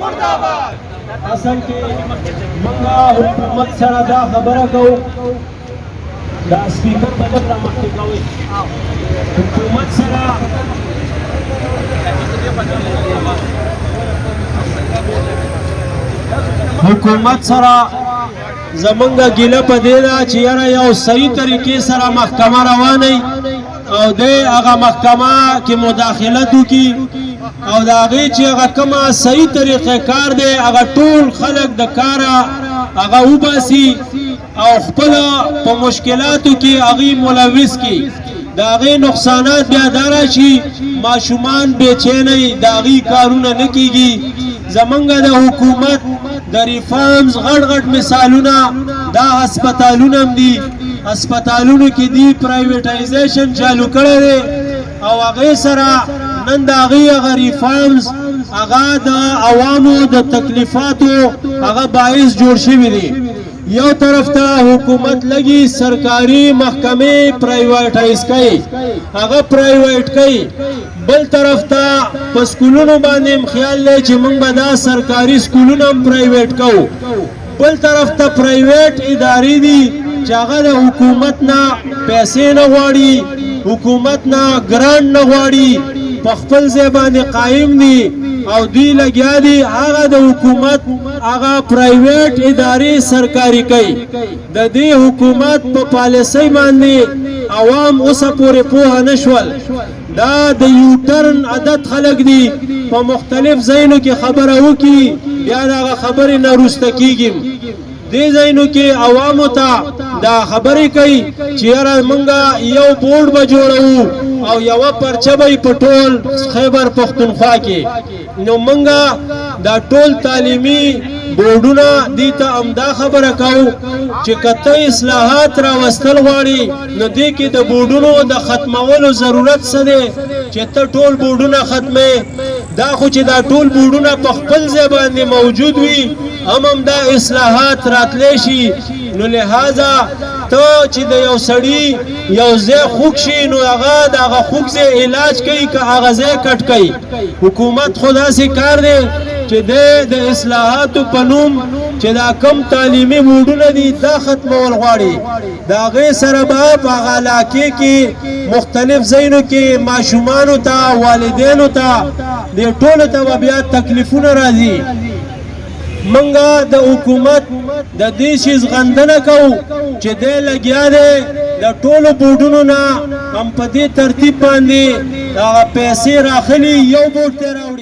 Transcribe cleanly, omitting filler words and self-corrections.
اصل کې موږ حکومت سره دا خبره کوو دا سپیکر په دغه مخکې کوي حکومت سره زمونږ ګیله په دې ده چې یاره یو صحیح طریقې سره محکمه روانه او د هغه محکمه کې مداخلت وکړي او د هغې چې هغه کومه صحیح طریقې کار دی هغه ټول خلک د کاره هغه وباسي او خپله په مشکلاتو کې هغې ملوث کړي د هغې نقصانات بیا دا راشي ماشومان بېچینی د هغې کارونه نه کېږي زمونږ د حکومت د ریفارمز غټ غټ مثالونه دا هسپتالونه هم دي هسپتالونو کې دي پرایویټایزیشن چالو کړی دی او هغې سره نن د هغې هغه ریفارمز هغه د عوامو د تکلیفاتو هغه باعث جوړ شوي دي یو طرف ته حکومت لګي سرکاري محکمې پرایویټایز کوي هغه پرایویټ کوي بل طرف ته په سکولونو باندې خیال دی چې موږ به دا سرکاري سکولونه هم پرایویټ کوو بل طرف ته پرایویټ ادارې دي چې هغه د حکومت نه پیسې نه غواړي حکومت نه ګرانټ نه غواړي په خپل ځای باندې قایم دي او دوی لګیا دي هغه د حکومت هغه پرایویټ ادارې سرکاري کوي د دې حکومت په پالیسۍ باندې عوام اوسه پورې پوهه نه شول دا د یوټرن عادت خلک دي په مختلف ځایونو کې خبره وکړي بیا د هغه خبرې نه وروسته کېږي دې ځایونو کې عوامو ته دا خبرې کوي چې یاره موږ یو بورډ به جوړوو او یوه پرچه به په ټول خیبر پښتونخوا کې نو موږ دا ټول تعلیمي بورډونه دې ته همدا خبره کوو چې که ته اصلاحات راوستل غواړي نو دې کې د بورډونو د ختمولو ضرورت څه دی چې ته ټول بورډونه ختمې دا خو چې دا ټول بورډونه په خپل ځای باندې موجود وي هم دا اصلاحات راتلی شي نو لہذا ته چې د یو سړي یو ځای خوږ شي نو هغه د هغه خوږ ځای علاج کوي که هغه ځای کټ کوي حکومت خو داسې کار دی چې د اصلاحاتو په نوم چې دا کم تعلیمي بورډونه دي دا ختمول غواړي د هغې سره به په هغه علاقې کې مختلف ځایونو کې ماشومانو ته والدینو ته دې ټولو ته به بیا تکلیفونه راځي منګه د حکومت د دې شي زغندنه کوو چې دی لګیا دی د ټولو بورډونو نه هم په دې ترتیب باندې هغه پیسې راخلي یو بورډ ته راوړي